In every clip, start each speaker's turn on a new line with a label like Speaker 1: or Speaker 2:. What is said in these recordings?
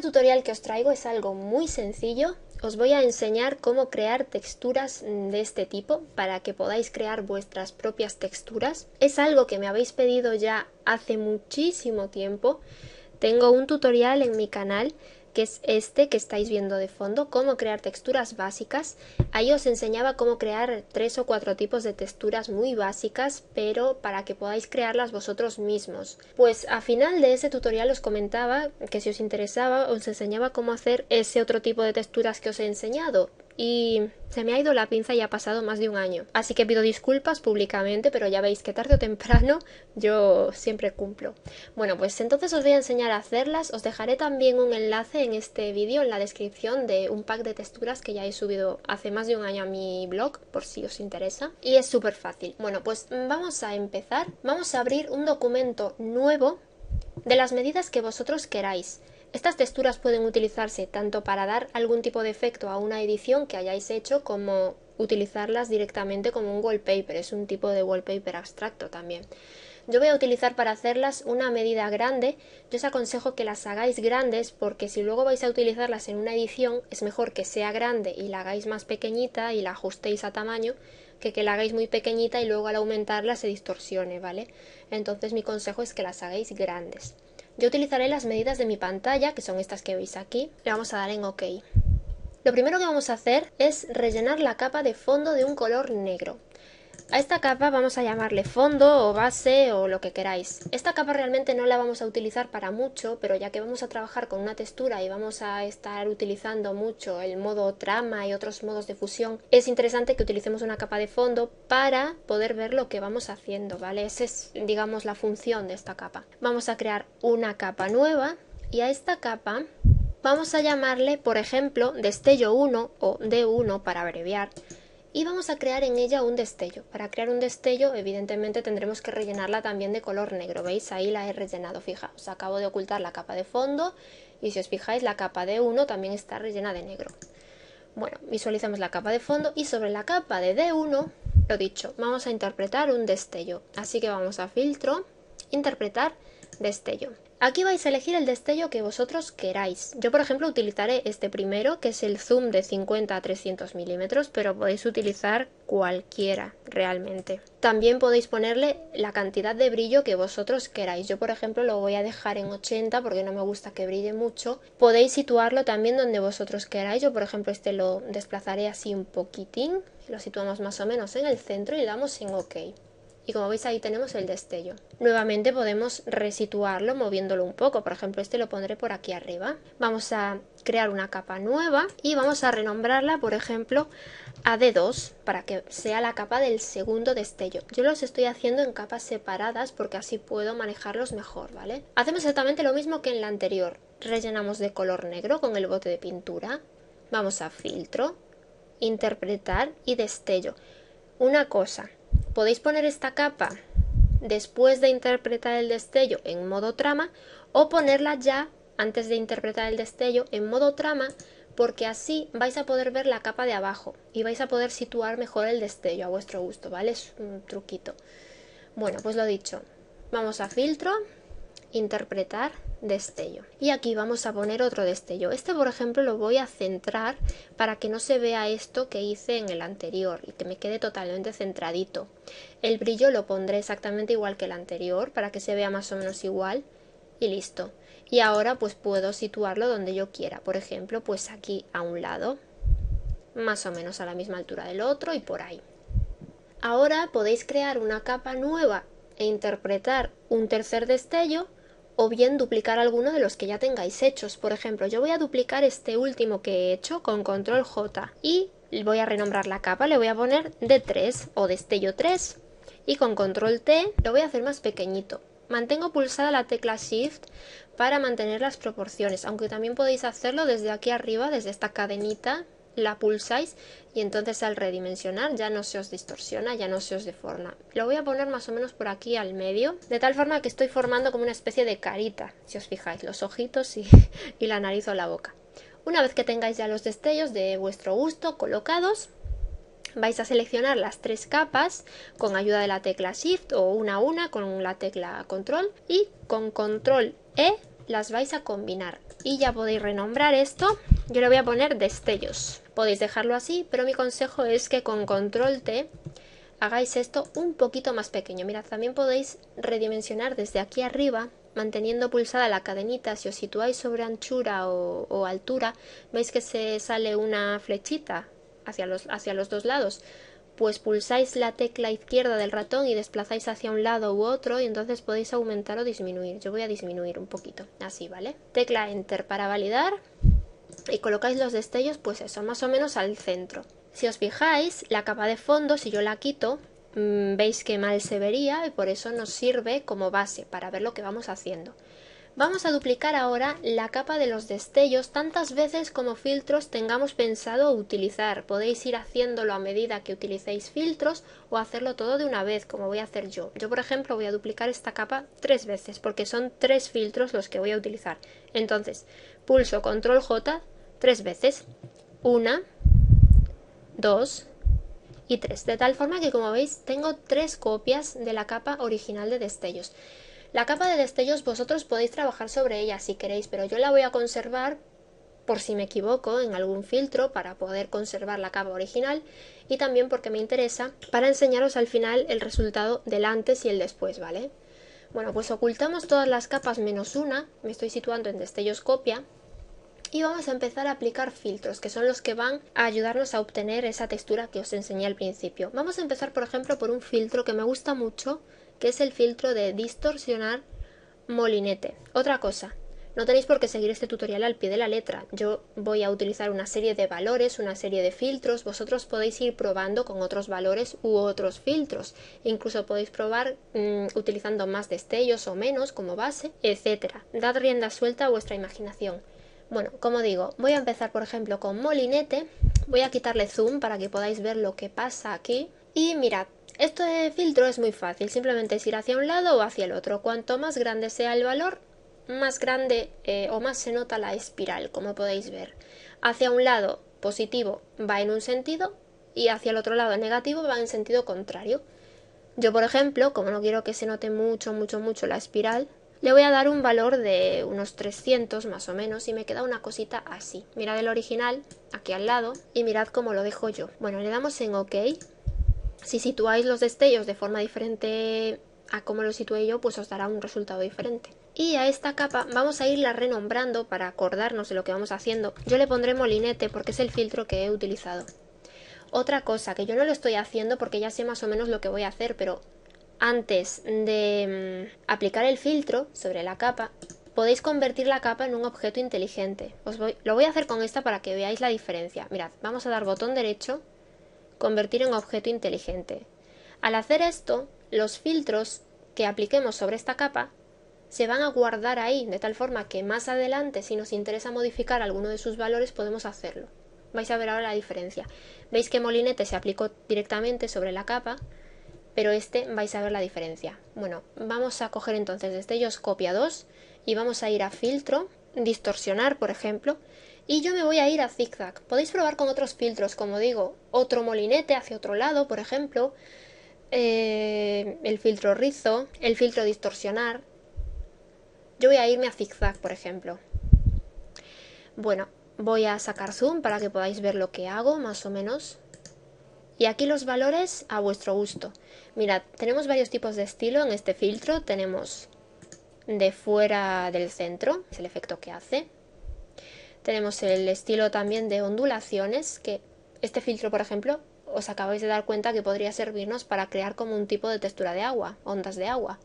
Speaker 1: tutorial que os traigo es algo muy sencillo. Os voy a enseñar cómo crear texturas de este tipo para que podáis crear vuestras propias texturas. Es algo que me habéis pedido ya hace muchísimo tiempo. Tengo un tutorial en mi canal que es este que estáis viendo de fondo, cómo crear texturas básicas. Ahí os enseñaba cómo crear 3 o 4 tipos de texturas muy básicas, pero para que podáis crearlas vosotros mismos. Pues a final de ese tutorial os comentaba que si os interesaba os enseñaba cómo hacer ese otro tipo de texturas que os he enseñado. Y se me ha ido la pinza y ha pasado más de un año. Así que pido disculpas públicamente, pero ya veis que tarde o temprano yo siempre cumplo. Bueno, pues entonces os voy a enseñar a hacerlas. Os dejaré también un enlace en este vídeo, en la descripción, de un pack de texturas que ya he subido hace más de un año a mi blog, por si os interesa. Y es súper fácil. Bueno, pues vamos a empezar. Vamos a abrir un documento nuevo de las medidas que vosotros queráis. Estas texturas pueden utilizarse tanto para dar algún tipo de efecto a una edición que hayáis hecho, como utilizarlas directamente como un wallpaper. Es un tipo de wallpaper abstracto también. Yo voy a utilizar para hacerlas una medida grande. Yo os aconsejo que las hagáis grandes, porque si luego vais a utilizarlas en una edición es mejor que sea grande y la hagáis más pequeñita y la ajustéis a tamaño, que la hagáis muy pequeñita y luego al aumentarla se distorsione, ¿vale? Entonces mi consejo es que las hagáis grandes. Yo utilizaré las medidas de mi pantalla, que son estas que veis aquí. Le vamos a dar en OK. Lo primero que vamos a hacer es rellenar la capa de fondo de un color negro. A esta capa vamos a llamarle fondo o base o lo que queráis. Esta capa realmente no la vamos a utilizar para mucho, pero ya que vamos a trabajar con una textura y vamos a estar utilizando mucho el modo trama y otros modos de fusión, es interesante que utilicemos una capa de fondo para poder ver lo que vamos haciendo, ¿vale? Esa es, digamos, la función de esta capa. Vamos a crear una capa nueva y a esta capa vamos a llamarle, por ejemplo, destello 1 o D1 para abreviar. Y vamos a crear en ella un destello. Para crear un destello, evidentemente tendremos que rellenarla también de color negro. ¿Veis? Ahí la he rellenado. Fijaos, acabo de ocultar la capa de fondo y si os fijáis la capa de D1 también está rellena de negro. Bueno, visualizamos la capa de fondo y sobre la capa de D1, lo dicho, vamos a interpretar un destello. Así que vamos a filtro, interpretar destello. Aquí vais a elegir el destello que vosotros queráis. Yo, por ejemplo, utilizaré este primero, que es el zoom de 50 a 300 milímetros, pero podéis utilizar cualquiera realmente. También podéis ponerle la cantidad de brillo que vosotros queráis. Yo, por ejemplo, lo voy a dejar en 80 porque no me gusta que brille mucho. Podéis situarlo también donde vosotros queráis. Yo, por ejemplo, este lo desplazaré así un poquitín. Lo situamos más o menos en el centro y le damos en OK. Y como veis ahí tenemos el destello. Nuevamente podemos resituarlo moviéndolo un poco. Por ejemplo, este lo pondré por aquí arriba. Vamos a crear una capa nueva y vamos a renombrarla, por ejemplo, a D2 para que sea la capa del segundo destello. Yo los estoy haciendo en capas separadas porque así puedo manejarlos mejor, ¿vale? Hacemos exactamente lo mismo que en la anterior. Rellenamos de color negro con el bote de pintura. Vamos a filtro, interpretar y destello. Una cosa. Podéis poner esta capa después de interpretar el destello en modo trama o ponerla ya antes de interpretar el destello en modo trama, porque así vais a poder ver la capa de abajo y vais a poder situar mejor el destello a vuestro gusto, ¿vale? Es un truquito. Bueno, pues lo dicho, vamos a filtro, interpretar destello y aquí vamos a poner otro destello. Este, por ejemplo, lo voy a centrar para que no se vea esto que hice en el anterior y que me quede totalmente centradito. El brillo lo pondré exactamente igual que el anterior para que se vea más o menos igual y listo. Y ahora pues puedo situarlo donde yo quiera, por ejemplo, pues aquí a un lado, más o menos a la misma altura del otro y por ahí. Ahora podéis crear una capa nueva e interpretar un tercer destello, o bien duplicar alguno de los que ya tengáis hechos. Por ejemplo, yo voy a duplicar este último que he hecho con control J y voy a renombrar la capa, le voy a poner D3 o destello 3 y con control T lo voy a hacer más pequeñito. Mantengo pulsada la tecla Shift para mantener las proporciones, aunque también podéis hacerlo desde aquí arriba, desde esta cadenita, la pulsáis y entonces al redimensionar ya no se os distorsiona, ya no se os deforma. Lo voy a poner más o menos por aquí al medio, de tal forma que estoy formando como una especie de carita, si os fijáis, los ojitos y la nariz o la boca. Una vez que tengáis ya los destellos de vuestro gusto colocados, vais a seleccionar las 3 capas con ayuda de la tecla Shift o una a una con la tecla Control y con Control E las vais a combinar. Y ya podéis renombrar esto. Yo le voy a poner destellos. Podéis dejarlo así, pero mi consejo es que con control T hagáis esto un poquito más pequeño. Mirad, también podéis redimensionar desde aquí arriba, manteniendo pulsada la cadenita. Si os situáis sobre anchura o altura, veis que se sale una flechita hacia los dos lados. Pues pulsáis la tecla izquierda del ratón y desplazáis hacia un lado u otro, y entonces podéis aumentar o disminuir. Yo voy a disminuir un poquito, así, ¿vale? Tecla Enter para validar y colocáis los destellos, pues eso, más o menos al centro. Si os fijáis, la capa de fondo, si yo la quito, veis que mal se vería, y por eso nos sirve como base para ver lo que vamos haciendo. Vamos a duplicar ahora la capa de los destellos tantas veces como filtros tengamos pensado utilizar. Podéis ir haciéndolo a medida que utilicéis filtros o hacerlo todo de una vez, como voy a hacer yo. Yo, por ejemplo, voy a duplicar esta capa 3 veces porque son 3 filtros los que voy a utilizar. Entonces, pulso Control J 3 veces. 1, 2 y 3. De tal forma que, como veis, tengo 3 copias de la capa original de destellos. La capa de destellos vosotros podéis trabajar sobre ella si queréis, pero yo la voy a conservar por si me equivoco en algún filtro para poder conservar la capa original, y también porque me interesa para enseñaros al final el resultado del antes y el después, ¿vale? Bueno, pues ocultamos todas las capas menos una, me estoy situando en destellos copia, y vamos a empezar a aplicar filtros, que son los que van a ayudarnos a obtener esa textura que os enseñé al principio. Vamos a empezar, por ejemplo, por un filtro que me gusta mucho, que es el filtro de distorsionar molinete. Otra cosa, no tenéis por qué seguir este tutorial al pie de la letra. Yo voy a utilizar una serie de valores, una serie de filtros. Vosotros podéis ir probando con otros valores u otros filtros. Incluso podéis probar utilizando más destellos o menos como base, etcétera. Dad rienda suelta a vuestra imaginación. Bueno, como digo, voy a empezar, por ejemplo, con molinete. Voy a quitarle zoom para que podáis ver lo que pasa aquí. Y mirad, este filtro es muy fácil, simplemente es ir hacia un lado o hacia el otro. Cuanto más grande sea el valor, más grande o más se nota la espiral, como podéis ver. Hacia un lado positivo va en un sentido y hacia el otro lado negativo va en sentido contrario. Yo, por ejemplo, como no quiero que se note mucho la espiral, le voy a dar un valor de unos 300 más o menos, y me queda una cosita así. Mirad el original aquí al lado y mirad cómo lo dejo yo. Bueno, le damos en OK. Si situáis los destellos de forma diferente a como lo situé yo, pues os dará un resultado diferente. Y a esta capa vamos a irla renombrando para acordarnos de lo que vamos haciendo. Yo le pondré molinete porque es el filtro que he utilizado. Otra cosa, que yo no lo estoy haciendo porque ya sé más o menos lo que voy a hacer, pero antes de aplicar el filtro sobre la capa, podéis convertir la capa en un objeto inteligente. Lo voy a hacer con esta para que veáis la diferencia. Mirad, vamos a dar botón derecho, convertir en objeto inteligente. Al hacer esto, los filtros que apliquemos sobre esta capa se van a guardar ahí, de tal forma que más adelante, si nos interesa modificar alguno de sus valores, podemos hacerlo. Vais a ver ahora la diferencia. Veis que molinete se aplicó directamente sobre la capa, pero vais a ver la diferencia. Bueno, vamos a coger entonces destellos copia 2 y vamos a ir a filtro, distorsionar, por ejemplo, y yo me voy a ir a zigzag. Podéis probar con otros filtros, como digo, otro molinete hacia otro lado, por ejemplo, el filtro rizo, el filtro distorsionar. Yo voy a irme a zigzag, por ejemplo. Bueno, voy a sacar zoom para que podáis ver lo que hago, más o menos. Y aquí los valores a vuestro gusto. Mirad, tenemos varios tipos de estilo en este filtro. Tenemos de fuera del centro, es el efecto que hace. Tenemos el estilo también de ondulaciones, que este filtro, por ejemplo, os acabáis de dar cuenta que podría servirnos para crear como un tipo de textura de agua, ondas de agua.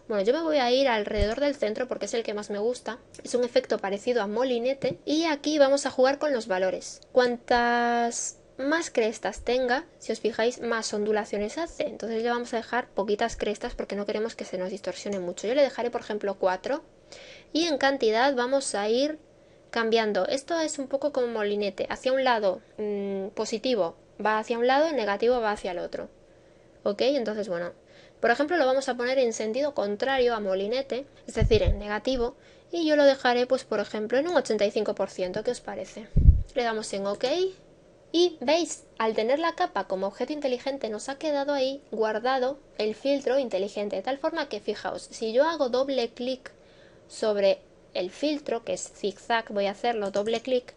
Speaker 1: Bueno, yo me voy a ir alrededor del centro porque es el que más me gusta. Es un efecto parecido a molinete. Y aquí vamos a jugar con los valores. Cuantas más crestas tenga, si os fijáis, más ondulaciones hace. Entonces le vamos a dejar poquitas crestas porque no queremos que se nos distorsione mucho. Yo le dejaré, por ejemplo, 4. Y en cantidad vamos a ir cambiando. Esto es un poco como molinete. Hacia un lado positivo va hacia un lado, negativo va hacia el otro. ¿Ok? Entonces, bueno, por ejemplo, lo vamos a poner en sentido contrario a molinete, es decir, en negativo, y yo lo dejaré, pues, por ejemplo, en un 85%. ¿Qué os parece? Le damos en OK. Y veis, al tener la capa como objeto inteligente nos ha quedado ahí guardado el filtro inteligente, de tal forma que, fijaos, si yo hago doble clic sobre el filtro, que es zigzag, voy a hacerlo doble clic,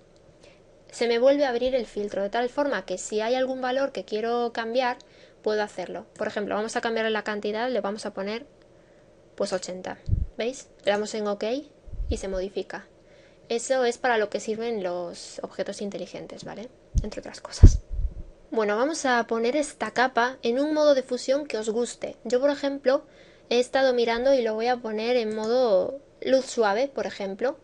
Speaker 1: se me vuelve a abrir el filtro, de tal forma que si hay algún valor que quiero cambiar, puedo hacerlo. Por ejemplo, vamos a cambiar la cantidad, le vamos a poner pues 80. ¿Veis? Le damos en OK y se modifica. Eso es para lo que sirven los objetos inteligentes, ¿vale? Entre otras cosas. Bueno, vamos a poner esta capa en un modo de fusión que os guste. Yo, por ejemplo, he estado mirando y lo voy a poner en modo luz suave, por ejemplo.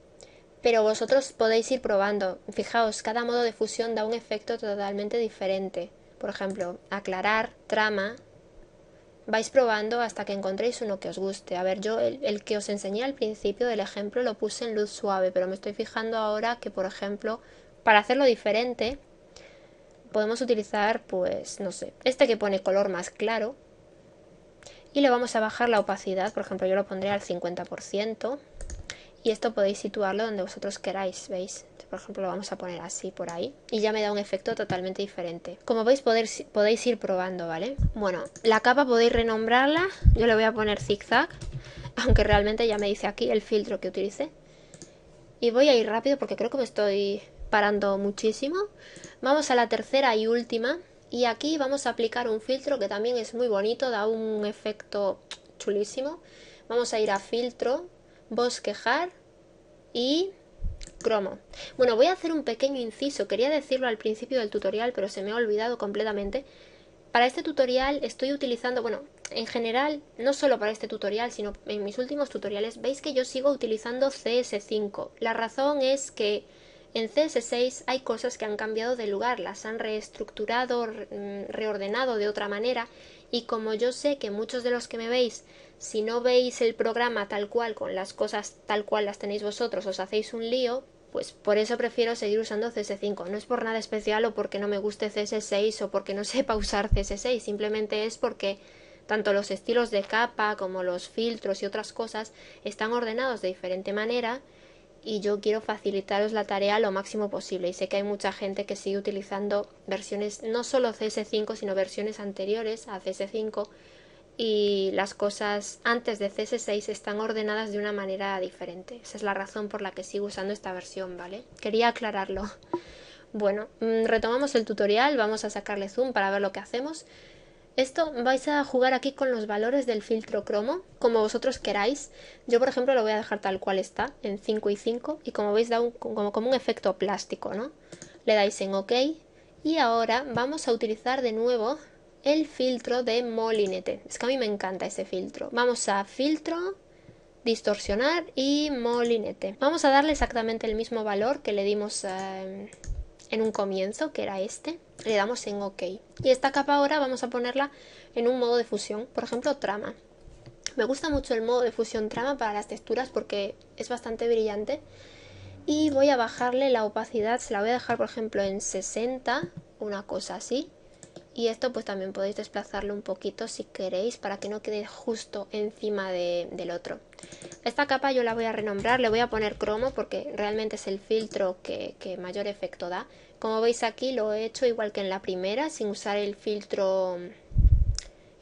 Speaker 1: Pero vosotros podéis ir probando. Fijaos, cada modo de fusión da un efecto totalmente diferente. Por ejemplo, aclarar, trama. Vais probando hasta que encontréis uno que os guste. A ver, yo el que os enseñé al principio del ejemplo lo puse en luz suave, pero me estoy fijando ahora que, por ejemplo, para hacerlo diferente, podemos utilizar, pues, no sé, este que pone color más claro. Y le vamos a bajar la opacidad, por ejemplo, yo lo pondré al 50%. Y esto podéis situarlo donde vosotros queráis, ¿veis? Por ejemplo, lo vamos a poner así por ahí. Y ya me da un efecto totalmente diferente. Como veis, podéis ir probando, ¿vale? Bueno, la capa podéis renombrarla. Yo le voy a poner zigzag. Aunque realmente ya me dice aquí el filtro que utilice. Y voy a ir rápido porque creo que me estoy parando muchísimo. Vamos a la tercera y última. Y aquí vamos a aplicar un filtro que también es muy bonito. Da un efecto chulísimo. Vamos a ir a filtro, bosquejar y cromo. Bueno, voy a hacer un pequeño inciso. Quería decirlo al principio del tutorial, pero se me ha olvidado completamente. Para este tutorial estoy utilizando, bueno, en general, no solo para este tutorial, sino en mis últimos tutoriales, veis que yo sigo utilizando CS5. La razón es que en CS6 hay cosas que han cambiado de lugar, las han reestructurado, reordenado de otra manera, y como yo sé que muchos de los que me veis, si no veis el programa tal cual, con las cosas tal cual las tenéis vosotros, os hacéis un lío, pues por eso prefiero seguir usando CS5. No es por nada especial o porque no me guste CS6 o porque no sepa usar CS6, simplemente es porque tanto los estilos de capa como los filtros y otras cosas están ordenados de diferente manera y yo quiero facilitaros la tarea lo máximo posible. Y sé que hay mucha gente que sigue utilizando versiones, no solo CS5, sino versiones anteriores a CS5, y las cosas antes de CS6 están ordenadas de una manera diferente. Esa es la razón por la que sigo usando esta versión, ¿vale? Quería aclararlo. Bueno, retomamos el tutorial, vamos a sacarle zoom para ver lo que hacemos. Esto vais a jugar aquí con los valores del filtro cromo, como vosotros queráis. Yo, por ejemplo, lo voy a dejar tal cual está, en 5 y 5, y como veis da como un efecto plástico, ¿no? Le dais en OK, y ahora vamos a utilizar de nuevo el filtro de molinete. Es que a mí me encanta ese filtro. Vamos a filtro, distorsionar y molinete. Vamos a darle exactamente el mismo valor que le dimos en un comienzo, que era este. Le damos en OK. Y esta capa ahora vamos a ponerla en un modo de fusión, por ejemplo, trama. Me gusta mucho el modo de fusión trama para las texturas porque es bastante brillante. Y voy a bajarle la opacidad, se la voy a dejar por ejemplo en 60, una cosa así. Y esto pues también podéis desplazarlo un poquito si queréis para que no quede justo encima del otro. Esta capa yo la voy a renombrar, le voy a poner cromo porque realmente es el filtro que mayor efecto da. Como veis aquí lo he hecho igual que en la primera, sin usar el filtro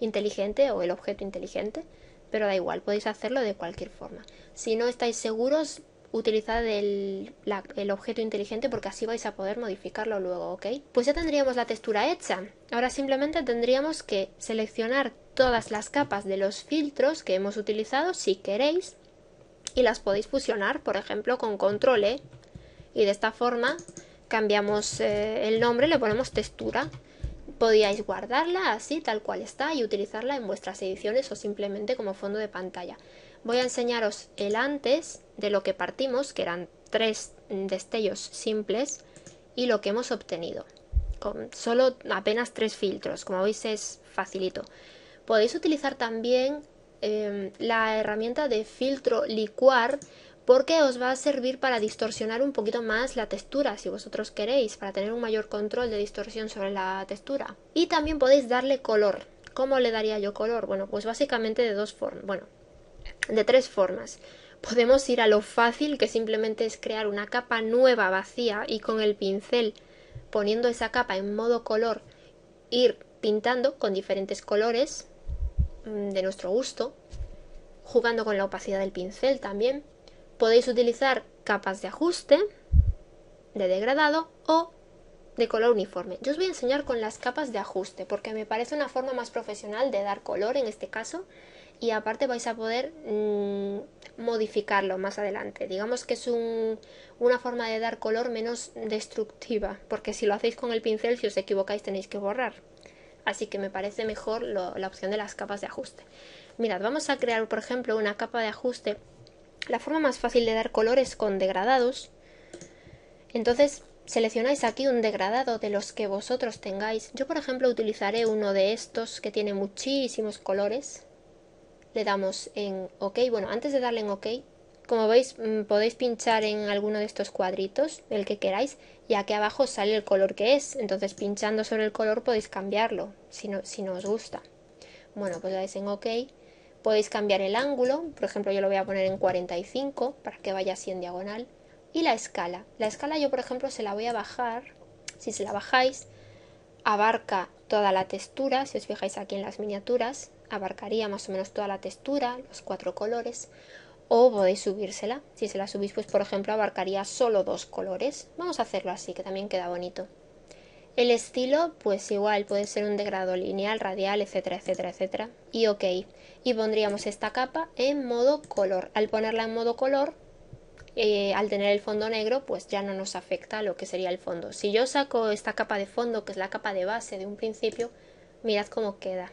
Speaker 1: inteligente o el objeto inteligente, pero da igual, podéis hacerlo de cualquier forma. Si no estáis seguros, utilizad el objeto inteligente porque así vais a poder modificarlo luego, ¿ok? Pues ya tendríamos la textura hecha. Ahora simplemente tendríamos que seleccionar todas las capas de los filtros que hemos utilizado, si queréis, y las podéis fusionar, por ejemplo, con control E, y de esta forma cambiamos el nombre, le ponemos textura. Podíais guardarla así, tal cual está, y utilizarla en vuestras ediciones o simplemente como fondo de pantalla. Voy a enseñaros el antes de lo que partimos, que eran 3 destellos simples, y lo que hemos obtenido, con solo apenas 3 filtros. Como veis es facilito. Podéis utilizar también la herramienta de filtro licuar, porque os va a servir para distorsionar un poquito más la textura, si vosotros queréis, para tener un mayor control de distorsión sobre la textura. Y también podéis darle color. ¿Cómo le daría yo color? Bueno, pues básicamente de dos formas. Bueno, de 3 formas. Podemos ir a lo fácil, que simplemente es crear una capa nueva vacía y con el pincel, poniendo esa capa en modo color, ir pintando con diferentes colores de nuestro gusto, jugando con la opacidad del pincel también. podéis utilizar capas de ajuste, de degradado o de color uniforme. Yo os voy a enseñar con las capas de ajuste porque me parece una forma más profesional de dar color en este caso, y aparte vais a poder modificarlo más adelante. Digamos que es una forma de dar color menos destructiva, porque si lo hacéis con el pincel, si os equivocáis tenéis que borrar. Así que me parece mejor la opción de las capas de ajuste. Mirad, vamos a crear por ejemplo una capa de ajuste. La forma más fácil de dar color es con degradados. Entonces seleccionáis aquí un degradado de los que vosotros tengáis. Yo por ejemplo utilizaré uno de estos que tiene muchísimos colores. Le damos en OK. Bueno, antes de darle en OK, como veis podéis pinchar en alguno de estos cuadritos, el que queráis, y aquí abajo sale el color que es. Entonces pinchando sobre el color podéis cambiarlo si no os gusta. Bueno, pues le dais en OK. Podéis cambiar el ángulo, por ejemplo yo lo voy a poner en 45 para que vaya así en diagonal. Y la escala. La escala yo por ejemplo se la voy a bajar. Si se la bajáis, abarca toda la textura. Si os fijáis aquí en las miniaturas, abarcaría más o menos toda la textura, los 4 colores. O podéis subírsela. Si se la subís, pues por ejemplo abarcaría solo 2 colores. Vamos a hacerlo así, que también queda bonito. El estilo, pues igual, puede ser un degradado lineal, radial, etcétera, etcétera, etcétera. Y OK. Y pondríamos esta capa en modo color. Al ponerla en modo color, al tener el fondo negro, pues ya no nos afecta lo que sería el fondo. Si yo saco esta capa de fondo, que es la capa de base de un principio, mirad cómo queda.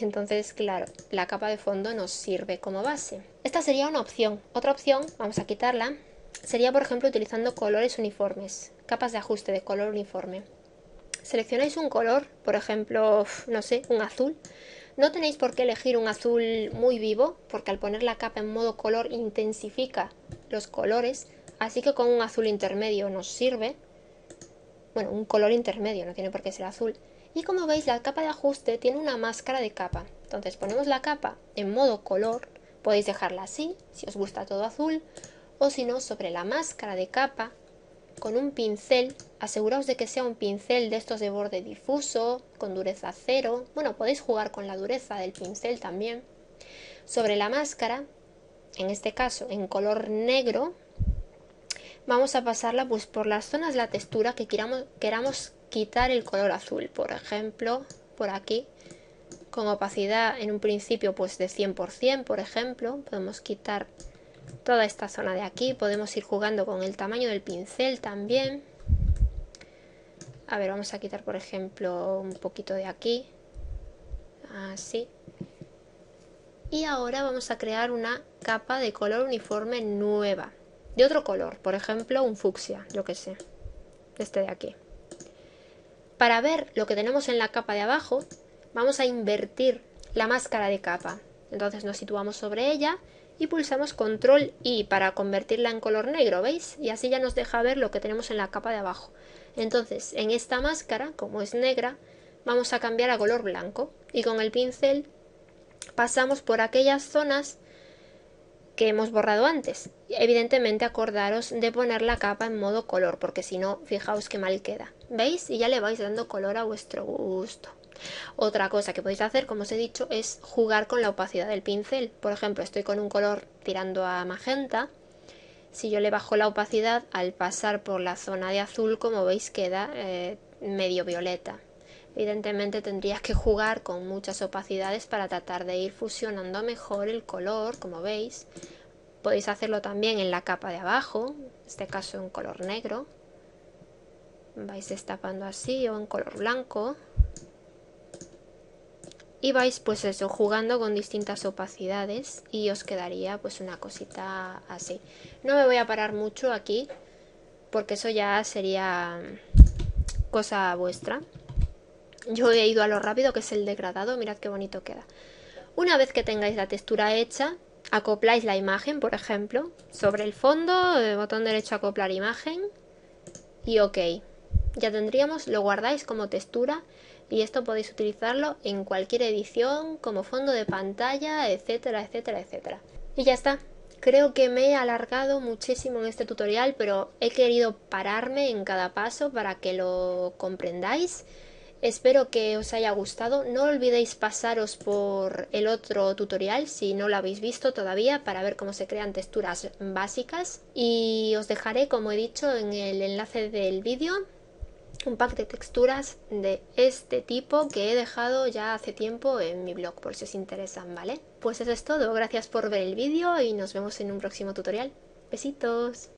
Speaker 1: Entonces, claro, la capa de fondo nos sirve como base. Esta sería una opción. Otra opción, vamos a quitarla, sería por ejemplo utilizando colores uniformes, capas de ajuste de color uniforme. Seleccionáis un color, por ejemplo, no sé, un azul. No tenéis por qué elegir un azul muy vivo, porque al poner la capa en modo color intensifica los colores, así que con un azul intermedio nos sirve. Bueno, un color intermedio, no tiene por qué ser azul. Y como veis, la capa de ajuste tiene una máscara de capa. Entonces ponemos la capa en modo color, podéis dejarla así, si os gusta todo azul, o si no, sobre la máscara de capa, con un pincel, aseguraos de que sea un pincel de estos de borde difuso, con dureza 0. Bueno, podéis jugar con la dureza del pincel también. Sobre la máscara, en este caso en color negro, vamos a pasarla pues por las zonas de la textura que queramos quitar el color azul. Por ejemplo, por aquí, con opacidad en un principio pues de 100%, por ejemplo, podemos quitar toda esta zona de aquí. Podemos ir jugando con el tamaño del pincel también. A ver, vamos a quitar por ejemplo un poquito de aquí, así. Y ahora vamos a crear una capa de color uniforme nueva, de otro color, por ejemplo un fucsia, yo que sé, este de aquí. Para ver lo que tenemos en la capa de abajo, vamos a invertir la máscara de capa. Entonces nos situamos sobre ella y pulsamos control I para convertirla en color negro, ¿veis? Y así ya nos deja ver lo que tenemos en la capa de abajo. Entonces en esta máscara, como es negra, vamos a cambiar a color blanco y con el pincel pasamos por aquellas zonas que hemos borrado antes. Evidentemente acordaros de poner la capa en modo color, porque si no, fijaos que mal queda. ¿Veis? Y ya le vais dando color a vuestro gusto. Otra cosa que podéis hacer, como os he dicho, es jugar con la opacidad del pincel. Por ejemplo, estoy con un color tirando a magenta. Si yo le bajo la opacidad, al pasar por la zona de azul, como veis, queda medio violeta. Evidentemente tendrías que jugar con muchas opacidades para tratar de ir fusionando mejor el color, como veis. Podéis hacerlo también en la capa de abajo, en este caso en color negro. Vais destapando así, o en color blanco. Y vais pues eso, jugando con distintas opacidades y os quedaría pues una cosita así. No me voy a parar mucho aquí porque eso ya sería cosa vuestra. Yo he ido a lo rápido, que es el degradado, mirad qué bonito queda. Una vez que tengáis la textura hecha, acopláis la imagen, por ejemplo, sobre el fondo, botón derecho acoplar imagen y OK. Ya tendríamos, lo guardáis como textura y esto podéis utilizarlo en cualquier edición, como fondo de pantalla, etcétera, etcétera, etcétera. Y ya está. Creo que me he alargado muchísimo en este tutorial, pero he querido pararme en cada paso para que lo comprendáis. Espero que os haya gustado. No olvidéis pasaros por el otro tutorial si no lo habéis visto todavía para ver cómo se crean texturas básicas. Y os dejaré, como he dicho, en el enlace del vídeo un pack de texturas de este tipo que he dejado ya hace tiempo en mi blog por si os interesan, ¿vale? Pues eso es todo. Gracias por ver el vídeo y nos vemos en un próximo tutorial. Besitos.